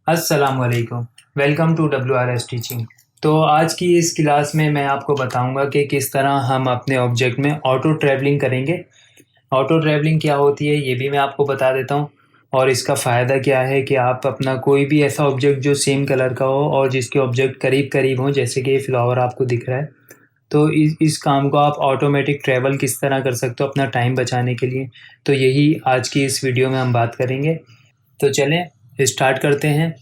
अस्सलामुअलैकुम। Welcome to WRS teaching. तो आज की इस क्लास में मैं आपको बताऊंगा कि किस तरह हम अपने ऑब्जेक्ट में ऑटो ट्रैवलिंग करेंगे। ऑटो ट्रैवलिंग क्या होती है ये भी मैं आपको बता देता हूँ, और इसका फ़ायदा क्या है कि आप अपना कोई भी ऐसा ऑब्जेक्ट जो सेम कलर का हो और जिसके ऑब्जेक्ट करीब करीब हों, जैसे कि ये फ्लावर आपको दिख रहा है, तो इस काम को आप ऑटोमेटिक ट्रैवल किस तरह कर सकते हो अपना टाइम बचाने के लिए। तो यही आज की इस वीडियो में हम बात करेंगे। तो चलें स्टार्ट करते हैं।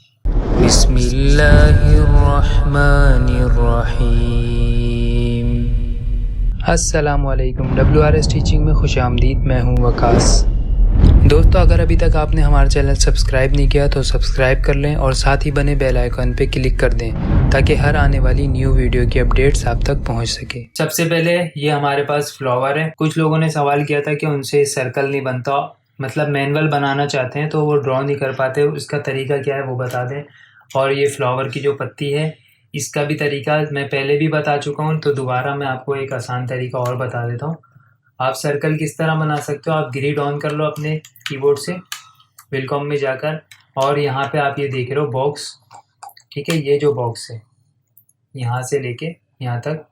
बिस्मिल्लाहिर्रहमानिर्रहीम। अस्सलामुअलैकुम। WRS टीचिंग में खुश आमदीद। मैं हूँ वकास। दोस्तों, अगर अभी तक आपने हमारा चैनल सब्सक्राइब नहीं किया तो सब्सक्राइब कर लें और साथ ही बने बेल आइकन पे क्लिक कर दें ताकि हर आने वाली न्यू वीडियो की अपडेट्स आप तक पहुंच सके। सबसे पहले ये हमारे पास फ्लावर है। कुछ लोगों ने सवाल किया था कि उनसे सर्कल नहीं बनता, मतलब मैनुअल बनाना चाहते हैं तो वो ड्रॉ नहीं कर पाते, उसका तरीका क्या है वो बता दें। और ये फ्लावर की जो पत्ती है इसका भी तरीका मैं पहले भी बता चुका हूँ, तो दोबारा मैं आपको एक आसान तरीका और बता देता हूँ। आप सर्कल किस तरह बना सकते हो, आप ग्रिड ऑन कर लो अपने कीबोर्ड से वेलकॉम में जाकर, और यहाँ पे आप ये देख रहे हो बॉक्स। ठीक है, ये जो बॉक्स है यहाँ से लेके यहाँ तक,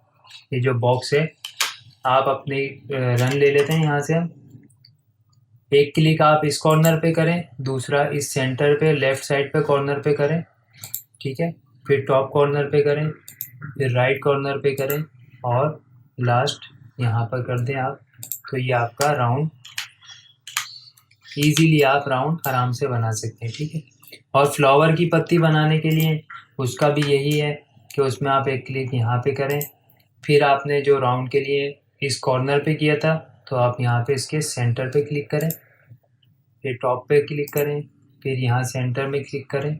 ये जो बॉक्स है आप अपने रन ले लेते हैं। यहाँ से हम एक क्लिक आप इस कॉर्नर पे करें, दूसरा इस सेंटर पे लेफ्ट साइड पे कॉर्नर पे करें। ठीक है, फिर टॉप कॉर्नर पे करें, फिर राइट कॉर्नर पे करें और लास्ट यहाँ पर कर दें आप। तो ये आपका राउंड, इजीली आप राउंड आराम से बना सकते हैं। ठीक है, और फ्लावर की पत्ती बनाने के लिए उसका भी यही है कि उसमें आप एक क्लिक यहाँ पे करें, फिर आपने जो राउंड के लिए इस कॉर्नर पे किया था तो आप यहाँ पे इसके सेंटर पे क्लिक करें, फिर टॉप पे क्लिक करें, फिर यहाँ सेंटर में क्लिक करें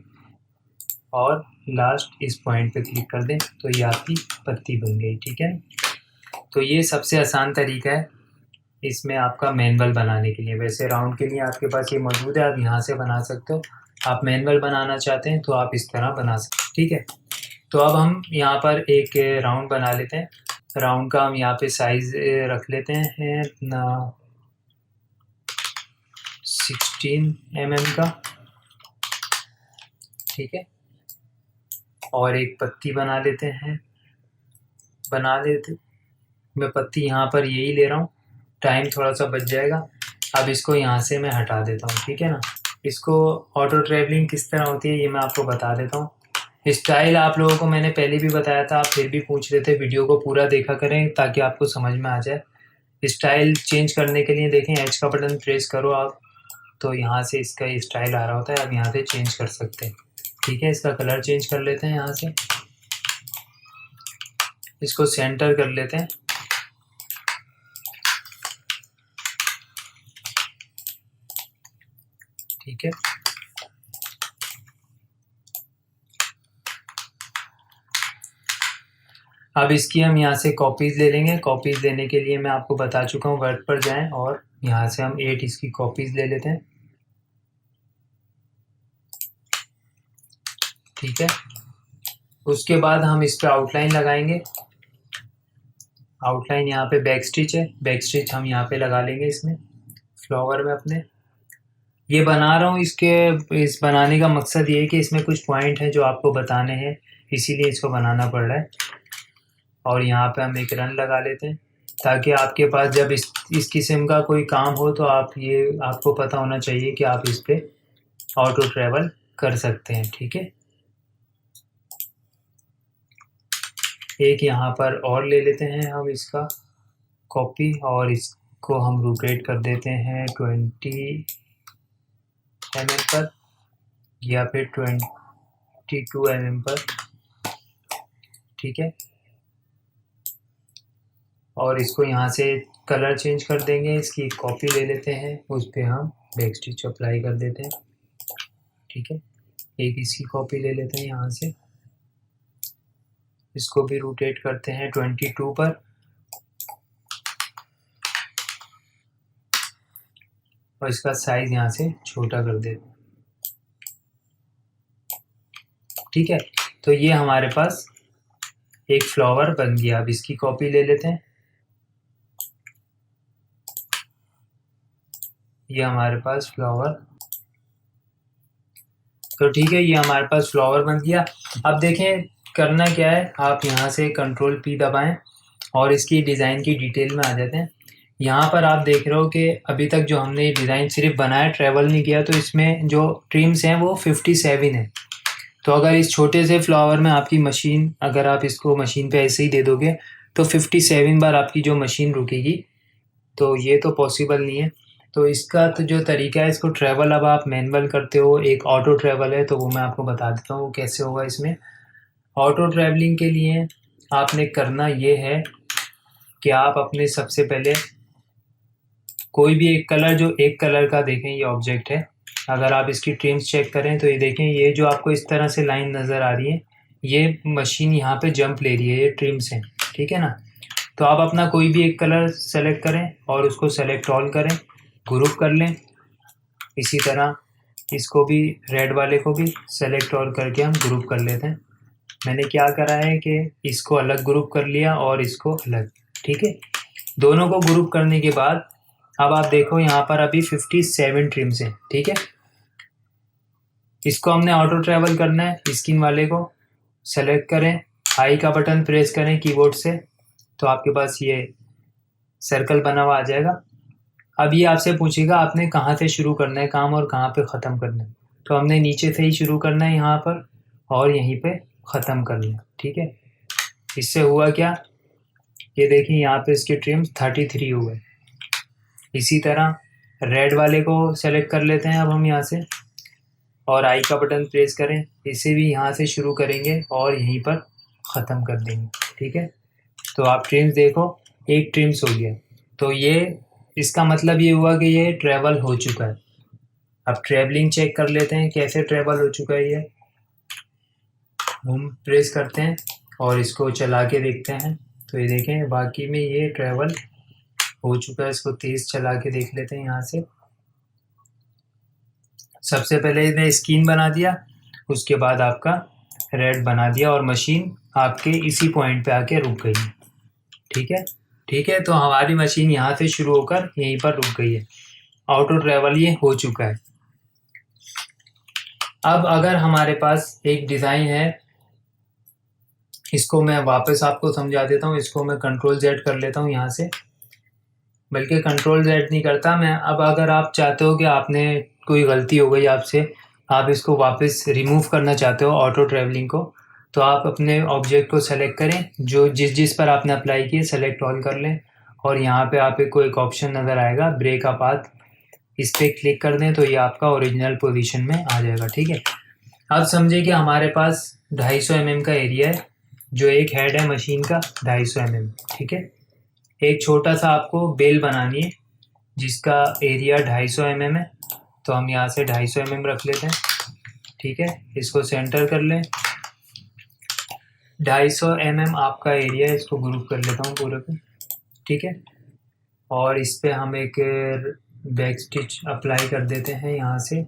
और लास्ट इस पॉइंट पे क्लिक कर दें, तो ये आपकी पत्ती बन गई। ठीक है, तो ये सबसे आसान तरीका है इसमें आपका मैनुअल बनाने के लिए। वैसे राउंड के लिए आपके पास ये मौजूद है, आप यहाँ से बना सकते हो। आप मैनुअल बनाना चाहते हैं तो आप इस तरह बना सकते हैं। ठीक है, तो अब हम यहाँ पर एक राउंड बना लेते हैं। राउंड का हम यहाँ पे साइज रख लेते हैं अपना 16 mm का। ठीक है, और एक पत्ती बना लेते हैं, मैं पत्ती यहाँ पर यही ले रहा हूँ, टाइम थोड़ा सा बच जाएगा। अब इसको यहाँ से मैं हटा देता हूँ। ठीक है ना, इसको ऑटो ट्रैवलिंग किस तरह होती है ये मैं आपको बता देता हूँ। स्टाइल आप लोगों को मैंने पहले भी बताया था, आप फिर भी पूछ रहे थे। वीडियो को पूरा देखा करें ताकि आपको समझ में आ जाए। स्टाइल चेंज करने के लिए देखें, एच का बटन प्रेस करो आप, तो यहाँ से इसका ये स्टाइल आ रहा होता है, आप यहाँ से चेंज कर सकते हैं। ठीक है, इसका कलर चेंज कर लेते हैं। यहाँ से इसको सेंटर कर लेते हैं। ठीक है, अब इसकी हम यहाँ से कॉपीज ले लेंगे। कॉपीज लेने के लिए मैं आपको बता चुका हूँ, वर्ड पर जाएं और यहाँ से हम 8 इसकी कॉपीज ले लेते हैं। ठीक है, उसके बाद हम इस पे आउटलाइन लगाएंगे। आउटलाइन यहाँ पे बैक स्टिच है, बैक स्टिच हम यहाँ पे लगा लेंगे इसमें फ्लावर में अपने। ये बना रहा हूँ, इस बनाने का मकसद ये है कि इसमें कुछ पॉइंट है जो आपको बताने हैं, इसीलिए इसको बनाना पड़ रहा है। और यहाँ पे हम एक रन लगा लेते हैं ताकि आपके पास जब इस किस्म का कोई काम हो तो आपको पता होना चाहिए कि आप इस पे ऑटो ट्रैवल कर सकते हैं। ठीक है, एक यहाँ पर और ले लेते हैं हम इसका कॉपी, और इसको हम रोटेट कर देते हैं 20 mm पर या फिर 22 mm पर। ठीक है, और इसको यहाँ से कलर चेंज कर देंगे। इसकी एक कॉपी ले लेते हैं, उस पर हम बैक स्टिच अप्लाई कर देते हैं। ठीक है, एक इसकी कॉपी ले लेते हैं यहाँ से, इसको भी रोटेट करते हैं 22 पर, और इसका साइज यहाँ से छोटा कर देते हैं। ठीक है, तो ये हमारे पास एक फ्लावर बन गया। अब इसकी कॉपी ले लेते हैं, ये हमारे पास फ्लावर तो ठीक है, ये हमारे पास फ्लावर बन गया। अब देखें करना क्या है, आप यहाँ से कंट्रोल P दबाएं और इसकी डिज़ाइन की डिटेल में आ जाते हैं। यहाँ पर आप देख रहे हो कि अभी तक जो हमने ये डिज़ाइन सिर्फ बनाया, ट्रैवल नहीं किया, तो इसमें जो ट्रिम्स हैं वो 57 है। तो अगर इस छोटे से फ्लावर में आपकी मशीन, अगर आप इसको मशीन पे ऐसे ही दे दोगे तो 57 बार आपकी जो मशीन रुकेगी, तो ये तो पॉसिबल नहीं है। तो इसका तो जो तरीका है, इसको ट्रैवल अब आप मैनुअल करते हो, एक ऑटो ट्रैवल है, तो वो मैं आपको बता देता हूँ वो कैसे होगा। इसमें ऑटो ट्रैवलिंग के लिए आपने करना ये है कि आप अपने सबसे पहले कोई भी एक कलर, जो एक कलर का देखें ये ऑब्जेक्ट है, अगर आप इसकी ट्रिम्स चेक करें तो ये देखें, ये जो आपको इस तरह से लाइन नज़र आ रही है, ये मशीन यहाँ पे जंप ले रही है, ये ट्रिम्स हैं, ठीक है ना। तो आप अपना कोई भी एक कलर सेलेक्ट करें और उसको सेलेक्ट ऑल करें, ग्रुप कर लें। इसी तरह इसको भी, रेड वाले को भी सेलेक्ट ऑल करके हम ग्रुप कर लेते हैं। मैंने क्या करा है कि इसको अलग ग्रुप कर लिया और इसको अलग, ठीक है। दोनों को ग्रुप करने के बाद अब आप देखो यहाँ पर अभी 57 ट्रिम्स हैं, ठीक है। इसको हमने ऑटो ट्रैवल करना है। स्किन वाले को सेलेक्ट करें, आई का बटन प्रेस करें कीबोर्ड से, तो आपके पास ये सर्कल बना हुआ आ जाएगा। अब ये आपसे पूछेगा आपने कहाँ से शुरू करना है काम और कहाँ पे ख़त्म करना है। तो हमने नीचे से ही शुरू करना है यहाँ पर और यहीं पे ख़त्म करना है, ठीक है। इससे हुआ क्या, ये देखिए यहाँ पे इसके ट्रिम्स 33 हो गए। इसी तरह रेड वाले को सेलेक्ट कर लेते हैं अब हम यहाँ से, और आई का बटन प्रेस करें, इसे भी यहाँ से शुरू करेंगे और यहीं पर ख़त्म कर देंगे, ठीक है। तो आप ट्रिम्स देखो, एक ट्रिम्स हो गया। तो ये इसका मतलब ये हुआ कि ये ट्रैवल हो चुका है। अब ट्रैवलिंग चेक कर लेते हैं कैसे ट्रैवल हो चुका है। ये हम प्रेस करते हैं और इसको चला के देखते हैं, तो ये देखें बाकी में ये ट्रैवल हो चुका है। इसको तेज़ चला के देख लेते हैं यहाँ से। सबसे पहले इसने स्किन बना दिया, उसके बाद आपका रेड बना दिया और मशीन आपके इसी पॉइंट पे आके रुक गई, ठीक है। ठीक है, तो हमारी मशीन यहाँ से शुरू होकर यहीं पर रुक गई है। ऑटो ट्रैवल ये हो चुका है। अब अगर हमारे पास एक डिज़ाइन है, इसको मैं वापस आपको समझा देता हूँ। इसको मैं कंट्रोल Z कर लेता हूँ यहाँ से, बल्कि कंट्रोल Z नहीं करता मैं। अब अगर आप चाहते हो कि आपने कोई गलती हो गई आपसे, आप इसको वापस रिमूव करना चाहते हो ऑटो ट्रैवलिंग को, तो आप अपने ऑब्जेक्ट को सेलेक्ट करें, जो जिस पर आपने अप्लाई किए सेलेक्ट ऑल कर लें, और यहाँ पे आपको एक ऑप्शन नज़र आएगा ब्रेक अ पाथ, इस पर क्लिक कर दें तो ये आपका ओरिजिनल पोजीशन में आ जाएगा, ठीक है। अब समझिए कि हमारे पास 250 mm का एरिया है, जो एक हेड है मशीन का 250 mm, ठीक है। एक छोटा सा आपको बेल बनानी है जिसका एरिया 250 mm है, तो हम यहाँ से 250 mm रख लेते हैं, ठीक है। इसको सेंटर कर लें। 250 mm आपका एरिया है, इसको ग्रुप कर लेता हूँ पूरे को, ठीक है। और इस पे हम एक बैक स्टिच अप्लाई कर देते हैं यहाँ से।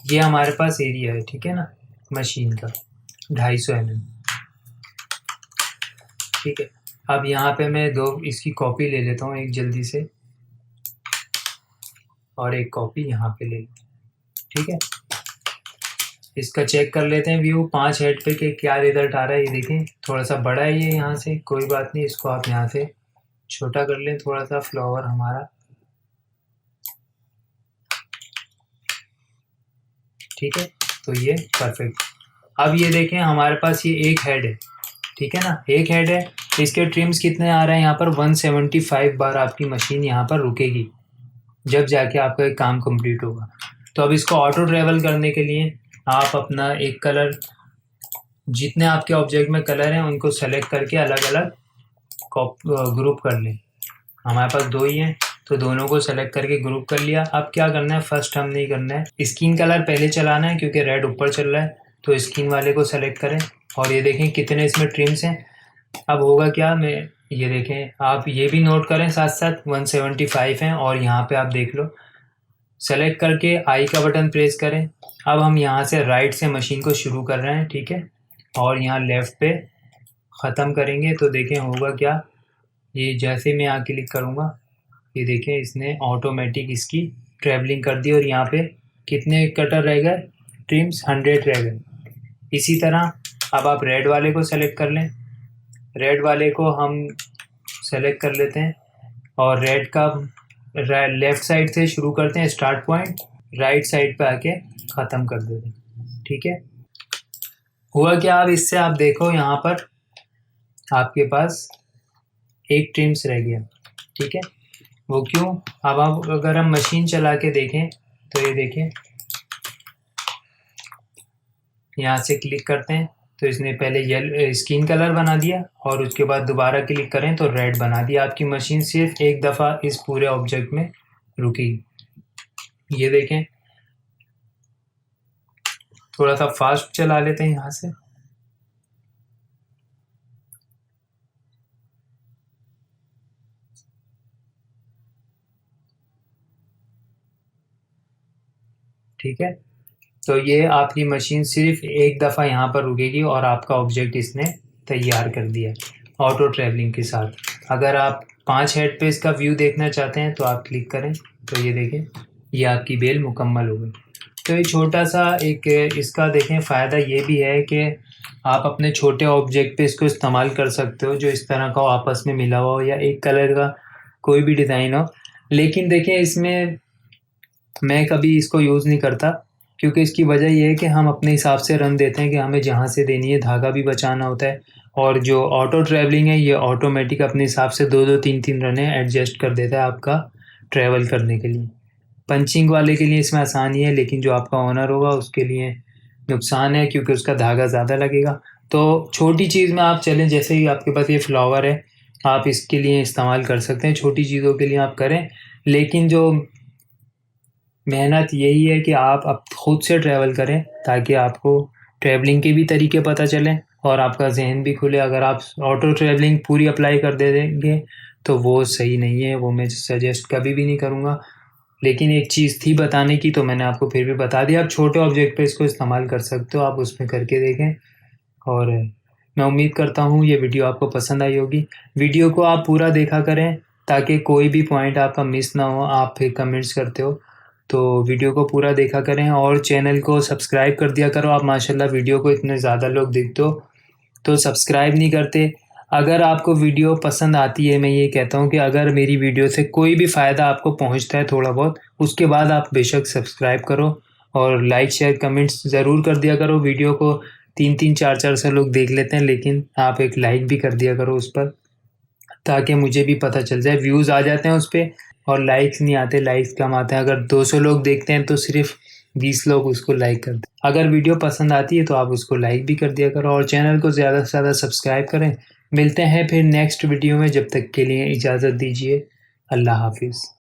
ये हमारे पास एरिया है, ठीक है ना, मशीन का 250 mm, ठीक है। अब यहाँ पे मैं दो इसकी कॉपी ले लेता हूँ, एक जल्दी से, और एक कॉपी यहाँ पे ले लेते हैं, ठीक है। इसका चेक कर लेते हैं व्यू 5 हेड पे के क्या रिजल्ट आ रहा है। ये देखें थोड़ा सा बड़ा है ये यहाँ से, कोई बात नहीं, इसको आप यहाँ से छोटा कर लें थोड़ा सा फ्लावर हमारा, ठीक है। तो ये परफेक्ट। अब ये देखें हमारे पास ये एक हेड है, ठीक है ना, एक हेड है। इसके ट्रिम्स कितने आ रहे हैं यहाँ पर, 175 बार आपकी मशीन यहाँ पर रुकेगी, जब जाके आपका एक काम कंप्लीट होगा। तो अब इसको ऑटो ट्रैवल करने के लिए आप अपना एक कलर, जितने आपके ऑब्जेक्ट में कलर हैं उनको सेलेक्ट करके अलग अलग ग्रुप कर लें। हमारे पास 2 ही हैं, तो दोनों को सेलेक्ट करके ग्रुप कर लिया। अब क्या करना है, फर्स्ट हम नहीं करना है, स्किन कलर पहले चलाना है क्योंकि रेड ऊपर चल रहा है, तो स्किन वाले को सेलेक्ट करें और ये देखें कितने इसमें ट्रिम्स हैं। अब होगा क्या, मैं ये देखें, आप ये भी नोट करें साथ साथ 175 हैं, और यहाँ पे आप देख लो, सेलेक्ट करके आई का बटन प्रेस करें। अब हम यहाँ से राइट से मशीन को शुरू कर रहे हैं, ठीक है, और यहाँ लेफ़्ट पे ख़त्म करेंगे। तो देखें होगा क्या, ये जैसे मैं यहाँ क्लिक करूँगा, ये देखें इसने ऑटोमेटिक इसकी ट्रैवलिंग कर दी, और यहाँ पे कितने कटर रह गए, ट्रिम्स 100 रह गए। इसी तरह अब आप रेड वाले को सेलेक्ट कर लें। रेड वाले को हम सेलेक्ट कर लेते हैं और रेड का लेफ़्ट साइड से शुरू करते हैं स्टार्ट पॉइंट, राइट साइड पे आके ख़त्म कर देते हैं। ठीक है, हुआ क्या अब इससे आप देखो यहाँ पर आपके पास एक ट्रिम्स रह गया। ठीक है, वो क्यों? अब आप अगर हम मशीन चला के देखें तो ये देखें, यहाँ से क्लिक करते हैं तो इसने पहले येलो स्किन कलर बना दिया और उसके बाद दोबारा क्लिक करें तो रेड बना दिया। आपकी मशीन सिर्फ एक दफ़ा इस पूरे ऑब्जेक्ट में रुकेगी। ये देखें, थोड़ा सा फास्ट चला लेते हैं यहाँ से। ठीक है, तो ये आपकी मशीन सिर्फ एक दफ़ा यहाँ पर रुकेगी और आपका ऑब्जेक्ट इसने तैयार कर दिया ऑटो ट्रैवलिंग के साथ। अगर आप 5 हेड पे इसका व्यू देखना चाहते हैं तो आप क्लिक करें तो ये देखें, ये आपकी बेल मुकम्मल हो गई। तो ये छोटा सा एक इसका देखें फ़ायदा ये भी है कि आप अपने छोटे ऑब्जेक्ट पे इसको इस्तेमाल कर सकते हो, जो इस तरह का आपस में मिला हुआ हो या एक कलर का कोई भी डिज़ाइन हो। लेकिन देखें, इसमें मैं कभी इसको यूज़ नहीं करता क्योंकि इसकी वजह ये है कि हम अपने हिसाब से रन देते हैं कि हमें जहाँ से देनी है, धागा भी बचाना होता है। और जो ऑटो ट्रैवलिंग है ये ऑटोमेटिक अपने हिसाब से 2-2 3-3 रनें एडजस्ट कर देता है आपका ट्रैवल करने के लिए। पंचिंग वाले के लिए इसमें आसानी है, लेकिन जो आपका ओनर होगा उसके लिए नुकसान है क्योंकि उसका धागा ज़्यादा लगेगा। तो छोटी चीज़ में आप चलें, जैसे ही आपके पास ये फ्लावर है आप इसके लिए इस्तेमाल कर सकते हैं, छोटी चीज़ों के लिए आप करें। लेकिन जो मेहनत यही है कि आप अब खुद से ट्रैवल करें ताकि आपको ट्रैवलिंग के भी तरीके पता चलें और आपका जहन भी खुले। अगर आप ऑटो ट्रैवलिंग पूरी अप्लाई कर दे देंगे तो वो सही नहीं है, वो मैं सजेस्ट कभी भी नहीं करूँगा। लेकिन एक चीज़ थी बताने की तो मैंने आपको फिर भी बता दिया। आप छोटे ऑब्जेक्ट पे इसको इस्तेमाल कर सकते हो, आप उसमें करके देखें। और मैं उम्मीद करता हूँ ये वीडियो आपको पसंद आई होगी। वीडियो को आप पूरा देखा करें ताकि कोई भी पॉइंट आपका मिस ना हो। आप फिर कमेंट्स करते हो तो वीडियो को पूरा देखा करें और चैनल को सब्सक्राइब कर दिया करो। आप माशाल्लाह वीडियो को इतने ज़्यादा लोग देखते हो तो सब्सक्राइब नहीं करते। अगर आपको वीडियो पसंद आती है, मैं ये कहता हूँ कि अगर मेरी वीडियो से कोई भी फ़ायदा आपको पहुँचता है थोड़ा बहुत, उसके बाद आप बेशक सब्सक्राइब करो और लाइक शेयर कमेंट्स ज़रूर कर दिया करो। वीडियो को 3-3 4-4 से लोग देख लेते हैं, लेकिन आप एक लाइक भी कर दिया करो उस पर ताकि मुझे भी पता चल जाए। व्यूज़ आ जाते हैं उस पर और लाइक्स नहीं आते, लाइक्स कम आते हैं। अगर 200 लोग देखते हैं तो सिर्फ 20 लोग उसको लाइक करते हैं। अगर वीडियो पसंद आती है तो आप उसको लाइक भी कर दिया करो और चैनल को ज़्यादा से ज़्यादा सब्सक्राइब करें। मिलते हैं फिर नेक्स्ट वीडियो में, जब तक के लिए इजाज़त दीजिए। अल्लाह हाफिज़।